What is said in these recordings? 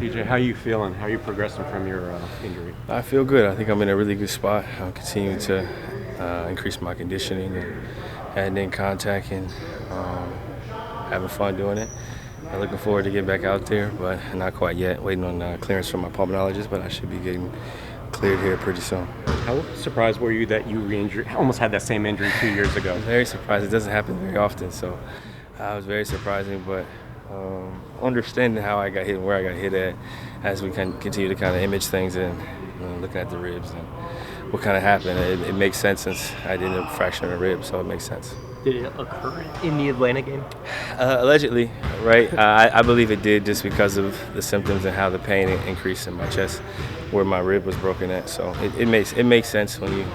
DJ, how you feeling? How are you progressing from your injury? I feel good. I think I'm in a really good spot. I'm continuing to increase my conditioning and adding in contact and having fun doing it. I'm looking forward to getting back out there, but not quite yet. Waiting on clearance from my pulmonologist, but I should be getting cleared here pretty soon. How surprised were you that you re-injured, almost had that same injury 2 years ago? Very surprised. It doesn't happen very often, so I was very surprising, but understanding how I got hit and where I got hit at as we can continue to kind of image things and looking at the ribs and what kind of happened. It makes sense since I didn't fracture a rib, so it makes sense. Did it occur in the Atlanta game? Allegedly, right? I believe it did just because of the symptoms and how the pain increased in my chest where my rib was broken at. So it makes sense when you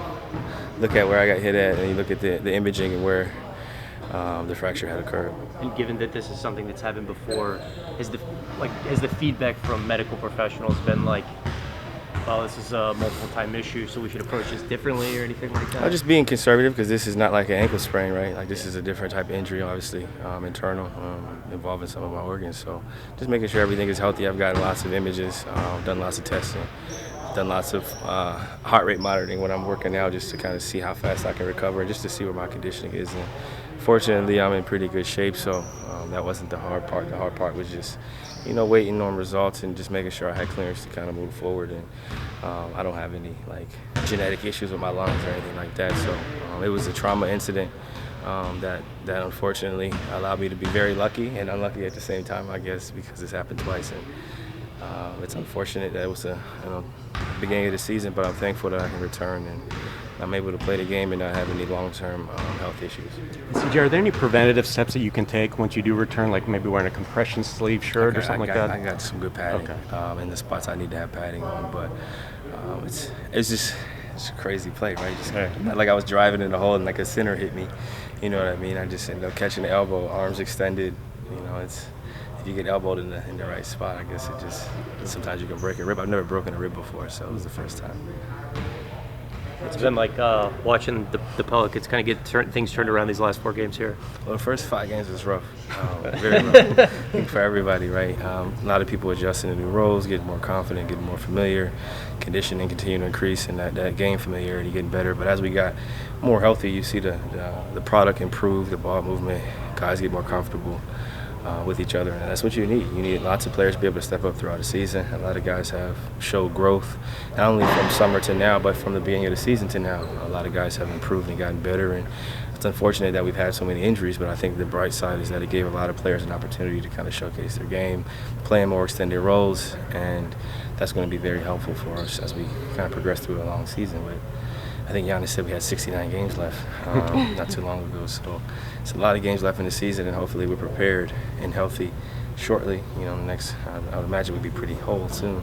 look at where I got hit at and you look at the imaging and where the fracture had occurred. And given that this is something that's happened before, has the feedback from medical professionals been like, well, this is a multiple-time issue, so we should approach this differently or anything like that? I'm just being conservative because this is not like an ankle sprain, right? Like this is a different type of injury, obviously, internal, involving some of my organs. So just making sure everything is healthy. I've gotten lots of images, done lots of testing, done lots of heart rate monitoring when I'm working out just to kind of see how fast I can recover and just to see where my conditioning is. And fortunately, I'm in pretty good shape, so that wasn't the hard part. The hard part was just, waiting on results and just making sure I had clearance to kind of move forward. And I don't have any genetic issues with my lungs or anything like that. So it was a trauma incident that unfortunately allowed me to be very lucky and unlucky at the same time, I guess, because this happened twice. And it's unfortunate that it was the beginning of the season, but I'm thankful that I can return and I'm able to play the game and not have any long-term health issues. CJ, are there any preventative steps that you can take once you do return, like maybe wearing a compression sleeve shirt or something like that? I got some good padding in the spots I need to have padding on, but it's a crazy play, right? Like I was driving in the hole and like a center hit me, you know what I mean? I just ended up catching the elbow, arms extended, it's if you get elbowed in the right spot, I guess sometimes you can break a rib. I've never broken a rib before, so it was the first time. It's been like watching the Pelicans kind of get certain things turned around these last 4 games here. Well, the first 5 games was rough, very rough. I think for everybody, right? A lot of people adjusting to new roles, getting more confident, getting more familiar, conditioning continuing to increase, and that game familiarity getting better. But as we got more healthy, you see the product improve, the ball movement, guys get more comfortable with each other, and that's what you need. You need lots of players to be able to step up throughout the season. A lot of guys have showed growth, not only from summer to now, but from the beginning of the season to now. A lot of guys have improved and gotten better, and it's unfortunate that we've had so many injuries, but I think the bright side is that it gave a lot of players an opportunity to kind of showcase their game, playing more extended roles, and that's going to be very helpful for us as we kind of progress through a long season. But I think Jonas said we had 69 games left not too long ago, so it's a lot of games left in the season, and hopefully we're prepared and healthy shortly. Next, I would imagine we'll be pretty whole soon,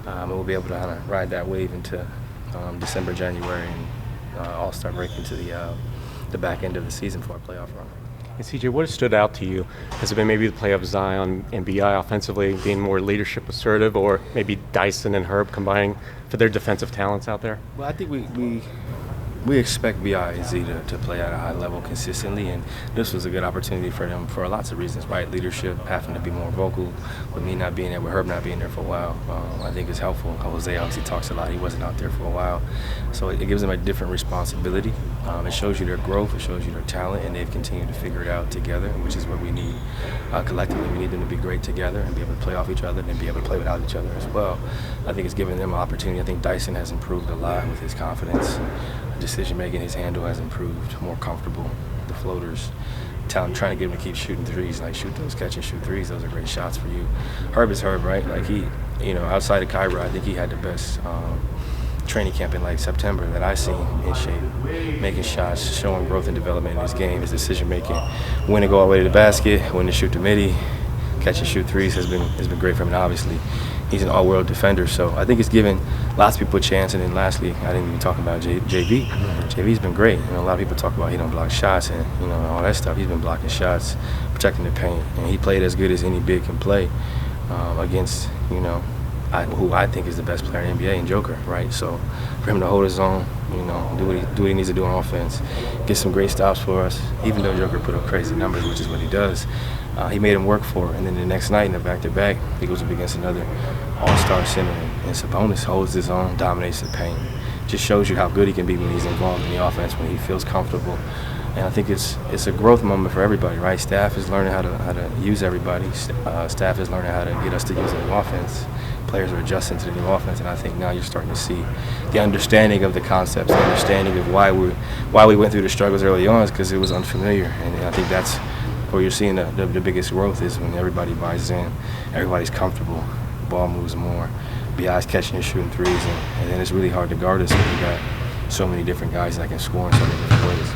and we'll be able to kind of ride that wave into December, January, and all-star break into the back end of the season for our playoff run. And CJ, what has stood out to you? Has it been maybe the play of Zion and BI offensively being more leadership assertive, or maybe Dyson and Herb combining for their defensive talents out there? Well, I think we expect BI and Z to play at a high level consistently, and this was a good opportunity for them for lots of reasons, right? Leadership, having to be more vocal, with me not being there, with Herb not being there for a while, I think is helpful. Jose obviously talks a lot. He wasn't out there for a while, so it gives them a different responsibility. It shows you their growth, it shows you their talent, and they've continued to figure it out together, which is what we need collectively. We need them to be great together and be able to play off each other and be able to play without each other as well. I think it's given them an opportunity. I think Dyson has improved a lot with his confidence. Decision making, his handle has improved, more comfortable. The floaters, trying to get him to keep shooting threes, like shoot those catch and shoot threes. Those are great shots for you. Herb is Herb, right? Like he, outside of Kyra, I think he had the best training camp in September that I've seen in shape, making shots, showing growth and development in his game, his decision making, when to go all the way to the basket, when to shoot the midi, catch and shoot threes has been great for him. And obviously, he's an all-world defender, so I think it's given lots of people a chance. And then lastly, I didn't even talk about JV. JV's been great. A lot of people talk about he don't block shots and all that stuff. He's been blocking shots, protecting the paint, and he played as good as any big can play against who I think is the best player in the NBA in Joker, right? So for him to hold his own, do what he needs to do on offense, get some great stops for us, even though Joker put up crazy numbers, which is what he does. he made him work for it. And then the next night in the back-to-back, he goes up against another all-star center, and Sabonis holds his own, dominates the paint. Just shows you how good he can be when he's involved in the offense, when he feels comfortable. And I think it's a growth moment for everybody, right? Staff is learning how to use everybody. Staff is learning how to get us to use the new offense. Players are adjusting to the new offense, and I think now you're starting to see the understanding of the concepts, the understanding of why we went through the struggles early on, is because it was unfamiliar. And I think that's where you're seeing the biggest growth, is when everybody buys in, everybody's comfortable, the ball moves more, BI's catching and shooting threes, and then it's really hard to guard us when you got so many different guys that can score in so many different ways.